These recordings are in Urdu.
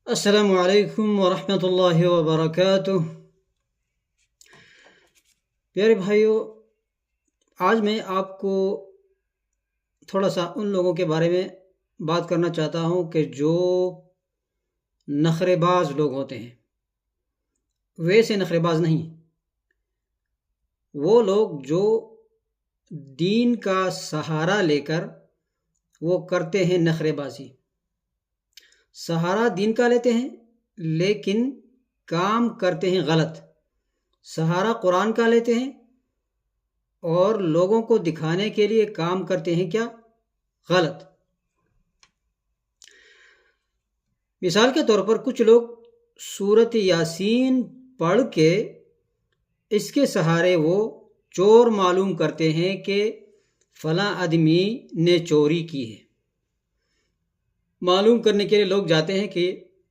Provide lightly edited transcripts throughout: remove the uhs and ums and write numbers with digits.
السلام علیکم ورحمۃ اللہ وبرکاتہ۔ پیارے بھائیو، آج میں آپ کو تھوڑا سا ان لوگوں کے بارے میں بات کرنا چاہتا ہوں کہ جو نخرے باز لوگ ہوتے ہیں۔ ویسے نخرے باز نہیں، وہ لوگ جو دین کا سہارا لے کر وہ کرتے ہیں نخرے بازی۔ سہارا دین کا لیتے ہیں لیکن کام کرتے ہیں غلط۔ سہارا قرآن کا لیتے ہیں اور لوگوں کو دکھانے کے لیے کام کرتے ہیں کیا؟ غلط۔ مثال کے طور پر کچھ لوگ سورۃ یاسین پڑھ کے اس کے سہارے وہ چور معلوم کرتے ہیں کہ فلاں آدمی نے چوری کی ہے۔ معلوم کرنے کے لیے لوگ جاتے ہیں کہ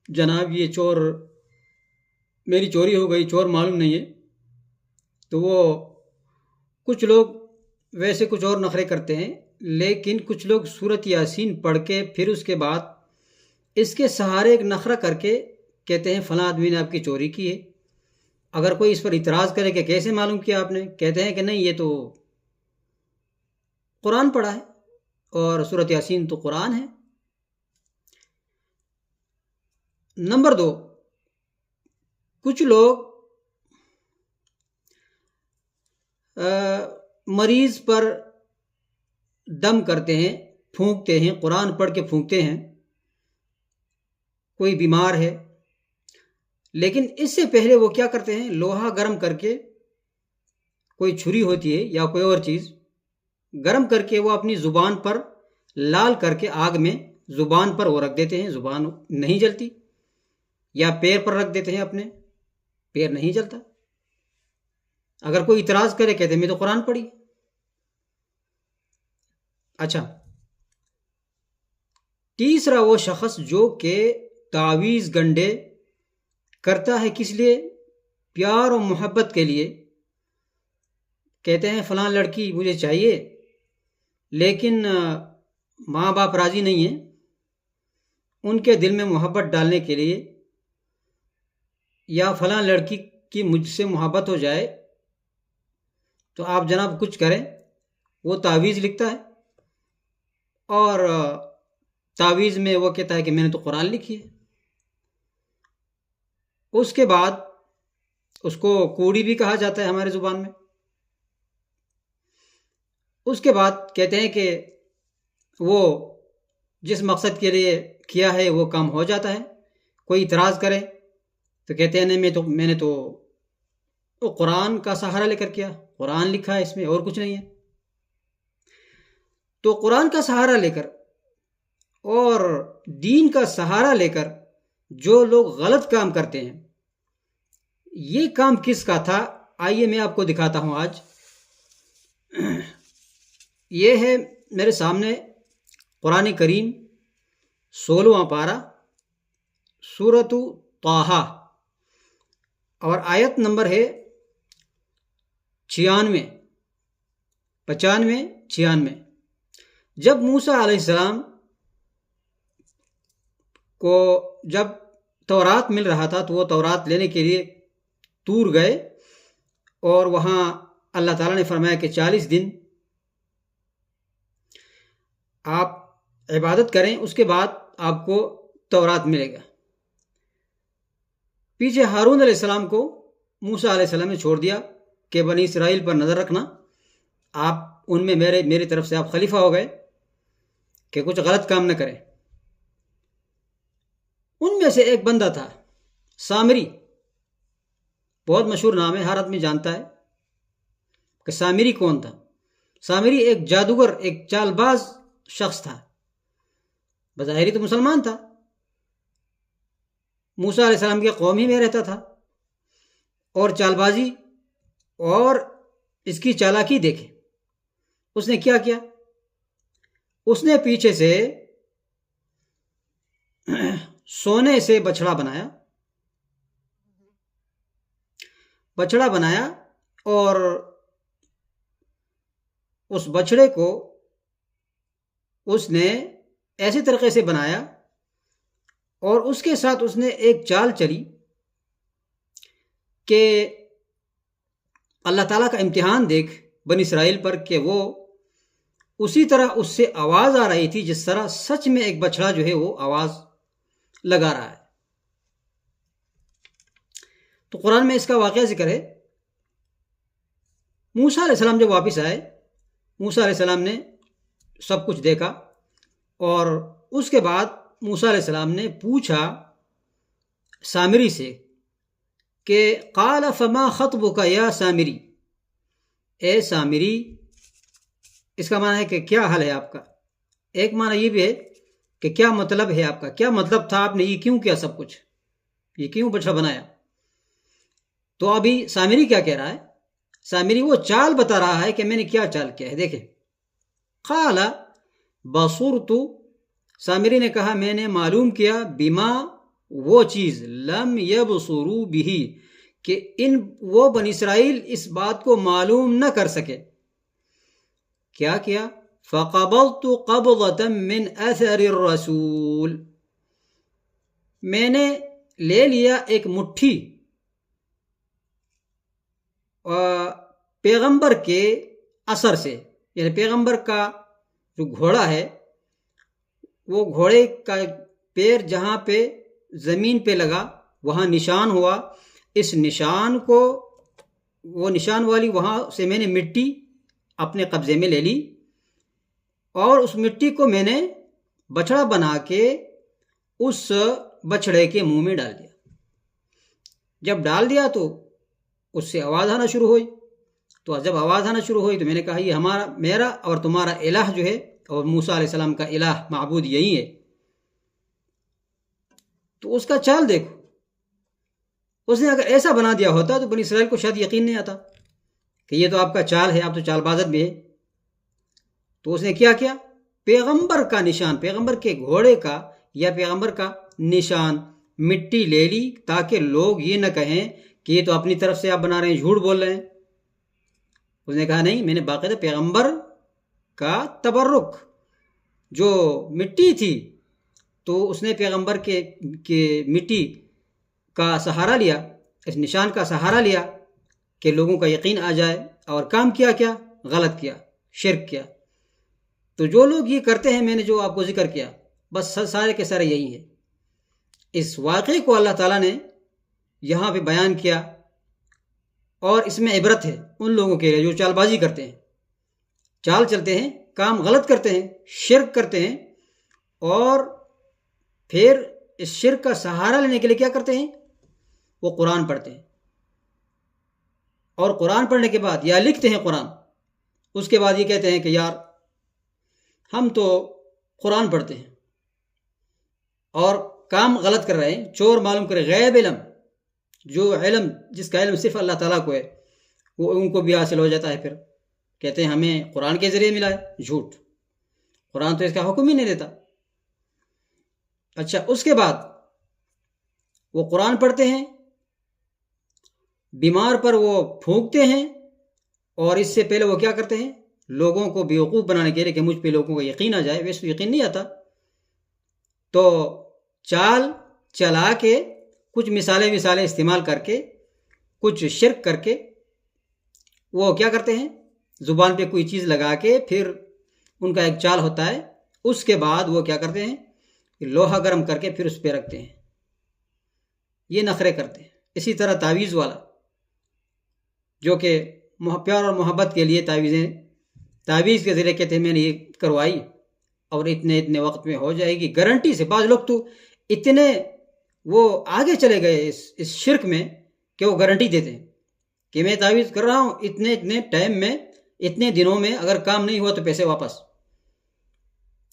جناب یہ چور، میری چوری ہو گئی، چور معلوم نہیں ہے۔ تو وہ کچھ لوگ ویسے کچھ اور نخرے کرتے ہیں، لیکن کچھ لوگ سورۃ یاسین پڑھ کے پھر اس کے بعد اس کے سہارے ایک نخرہ کر کے کہتے ہیں فلاں آدمی نے آپ کی چوری کی ہے۔ اگر کوئی اس پر اعتراض کرے کہ کیسے معلوم کیا آپ نے، کہتے ہیں کہ نہیں یہ تو قرآن پڑھا ہے اور سورۃ یاسین تو قرآن ہے۔ نمبر 2، کچھ لوگ مریض پر دم کرتے ہیں، پھونکتے ہیں، قرآن پڑھ کے پھونکتے ہیں۔ کوئی بیمار ہے لیکن اس سے پہلے وہ کیا کرتے ہیں، لوہا گرم کر کے، کوئی چھری ہوتی ہے یا کوئی اور چیز گرم کر کے وہ اپنی زبان پر لال کر کے آگ میں زبان پر وہ رکھ دیتے ہیں، زبان نہیں جلتی۔ یا پیر پر رکھ دیتے ہیں اپنے، پیر نہیں جلتا۔ اگر کوئی اعتراض کرے کہتے ہیں میں تو قرآن پڑھی۔ اچھا، تیسرا وہ شخص جو کہ تعویذ گنڈے کرتا ہے، کس لیے؟ پیار و محبت کے لیے۔ کہتے ہیں فلاں لڑکی مجھے چاہیے لیکن ماں باپ راضی نہیں ہیں، ان کے دل میں محبت ڈالنے کے لیے، یا فلاں لڑکی کی مجھ سے محبت ہو جائے تو آپ جناب کچھ کریں۔ وہ تعویذ لکھتا ہے اور تعویذ میں وہ کہتا ہے کہ میں نے تو قرآن لکھی ہے۔ اس کے بعد اس کو کوڑی بھی کہا جاتا ہے ہمارے زبان میں۔ اس کے بعد کہتے ہیں کہ وہ جس مقصد کے لیے کیا ہے وہ کام ہو جاتا ہے۔ کوئی اعتراض کرے تو کہتے ہیں نہیں میں نے تو قرآن کا سہارا لے کر کیا، قرآن لکھا ہے اس میں اور کچھ نہیں ہے۔ تو قرآن کا سہارا لے کر اور دین کا سہارا لے کر جو لوگ غلط کام کرتے ہیں، یہ کام کس کا تھا؟ آئیے میں آپ کو دکھاتا ہوں آج۔ یہ ہے میرے سامنے قرآن کریم 16واں پارہ، سورۃ طٰہٰ، اور آیت نمبر ہے 96، 95، 96۔ جب موسیٰ علیہ السلام کو جب تورات مل رہا تھا تو وہ تورات لینے کے لیے طور گئے، اور وہاں اللہ تعالیٰ نے فرمایا کہ 40 دن آپ عبادت کریں، اس کے بعد آپ کو تورات ملے گا۔ پیچھے ہارون علیہ السلام کو موسیٰ علیہ السلام نے چھوڑ دیا کہ بنی اسرائیل پر نظر رکھنا، آپ ان میں میری طرف سے آپ خلیفہ ہو گئے کہ کچھ غلط کام نہ کریں۔ ان میں سے ایک بندہ تھا سامری، بہت مشہور نام ہے، ہر آدمی جانتا ہے کہ سامری کون تھا۔ سامری ایک جادوگر، ایک چال باز شخص تھا، بظاہر تو مسلمان تھا، موسیٰ علیہ السلام کے قوم ہی میں رہتا تھا، اور چال بازی اور اس کی چالاکی دیکھیں۔ اس نے کیا کیا؟ اس نے پیچھے سے سونے سے بچھڑا بنایا اور اس بچھڑے کو اس نے ایسے طریقے سے بنایا اور اس کے ساتھ اس نے ایک چال چلی کہ اللہ تعالیٰ کا امتحان دیکھ بنی اسرائیل پر کہ وہ اسی طرح اس سے آواز آ رہی تھی جس طرح سچ میں ایک بچڑا جو ہے وہ آواز لگا رہا ہے۔ تو قرآن میں اس کا واقعہ ذکر ہے۔ موسیٰ علیہ السلام جب واپس آئے، موسیٰ علیہ السلام نے سب کچھ دیکھا، اور اس کے بعد موسیٰ علیہ السلام نے پوچھا سامری سے کہ قال فما خطبک یا سامری، اے سامری، اس کا معنی ہے کہ کیا حال ہے آپ کا۔ ایک معنی یہ بھی ہے کہ کیا مطلب ہے آپ کا، کیا مطلب تھا، آپ نے یہ کیوں کیا، سب کچھ یہ کیوں بچڑا بنایا۔ تو ابھی سامری کیا کہہ رہا ہے؟ سامری وہ چال بتا رہا ہے کہ میں نے کیا چال کیا ہے۔ دیکھیں، قال بصرت، سامری نے کہا میں نے معلوم کیا، بما، وہ چیز، لم یبصروا بہ، کہ وہ بنی اسرائیل اس بات کو معلوم نہ کر سکے۔ کیا کیا؟ فقبضت قبضة من اثر الرسول، میں نے لے لیا ایک مٹھی پیغمبر کے اثر سے، یعنی پیغمبر کا جو گھوڑا ہے، وہ گھوڑے کا پیر جہاں پہ زمین پہ لگا وہاں نشان ہوا، اس نشان کو، وہ نشان والی وہاں سے میں نے مٹی اپنے قبضے میں لے لی، اور اس مٹی کو میں نے بچڑا بنا کے اس بچڑے کے منہ میں ڈال دیا۔ جب ڈال دیا تو اس سے آواز آنا شروع ہوئی، تو جب آواز آنا شروع ہوئی تو میں نے کہا یہ میرا اور تمہارا الہ جو ہے، اور موسیٰ علیہ السلام کا الہ معبود یہی ہے۔ تو اس کا چال دیکھو، اس نے اگر ایسا بنا دیا ہوتا تو بنی اسرائیل کو شاید یقین نہیں آتا کہ یہ تو آپ کا چال ہے، آپ تو چال بازت بھی ہے۔ تو اس نے کیا کیا؟ پیغمبر کا نشان، پیغمبر کے گھوڑے کا یا پیغمبر کا نشان، مٹی لے لی تاکہ لوگ یہ نہ کہیں کہ یہ تو اپنی طرف سے آپ بنا رہے ہیں، جھوٹ بول رہے ہیں۔ اس نے کہا نہیں، میں نے باقاعدہ پیغمبر کا تبرک، جو مٹی تھی تو اس نے پیغمبر کے مٹی کا سہارا لیا، اس نشان کا سہارا لیا کہ لوگوں کا یقین آ جائے، اور کام کیا، غلط کیا، شرک کیا۔ تو جو لوگ یہ کرتے ہیں، میں نے جو آپ کو ذکر کیا، بس سارے کے سارے یہی ہیں۔ اس واقعے کو اللہ تعالیٰ نے یہاں پہ بیان کیا، اور اس میں عبرت ہے ان لوگوں کے لیے جو چال بازی کرتے ہیں، چال چلتے ہیں، کام غلط کرتے ہیں، شرک کرتے ہیں، اور پھر اس شرک کا سہارا لینے کے لیے کیا کرتے ہیں؟ وہ قرآن پڑھتے ہیں، اور قرآن پڑھنے کے بعد یا لکھتے ہیں قرآن، اس کے بعد یہ کہتے ہیں کہ یار ہم تو قرآن پڑھتے ہیں اور کام غلط کر رہے ہیں، چور معلوم کرے، غیب علم، جو علم جس کا علم صرف اللہ تعالیٰ کو ہے، وہ ان کو بھی حاصل ہو جاتا ہے۔ پھر کہتے ہیں ہمیں قرآن کے ذریعے ملا ہے، جھوٹ، قرآن تو اس کا حکم ہی نہیں دیتا۔ اچھا، اس کے بعد وہ قرآن پڑھتے ہیں، بیمار پر وہ پھونکتے ہیں، اور اس سے پہلے وہ کیا کرتے ہیں؟ لوگوں کو بیوقوف بنانے کے لیے کہ مجھ پہ لوگوں کو یقین آ جائے، ویسے تو یقین نہیں آتا، تو چال چلا کے کچھ مثالیں استعمال کر کے، کچھ شرک کر کے، وہ کیا کرتے ہیں؟ زبان پہ کوئی چیز لگا کے، پھر ان کا ایک چال ہوتا ہے، اس کے بعد وہ کیا کرتے ہیں؟ لوہا گرم کر کے پھر اس پہ رکھتے ہیں، یہ نخرے کرتے ہیں۔ اسی طرح تعویذ والا، جو کہ پیار اور محبت کے لیے تعویذ کے ذریعے کہتے ہیں میں نے یہ کروائی اور اتنے وقت میں ہو جائے گی، گارنٹی سے۔ بعض لوگ تو اتنے وہ آگے چلے گئے اس شرک میں کہ وہ گارنٹی دیتے ہیں کہ میں تعویذ کر رہا ہوں، اتنے ٹائم میں، اتنے دنوں میں اگر کام نہیں ہوا تو پیسے واپس۔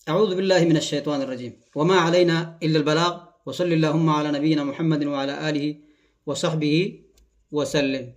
اعوذ باللہ من الشیطان الرجیم، وما علینا الا البلاغ، وصلی اللہم علی نبینا محمد وعلی آلہ وصحبہ وسلم۔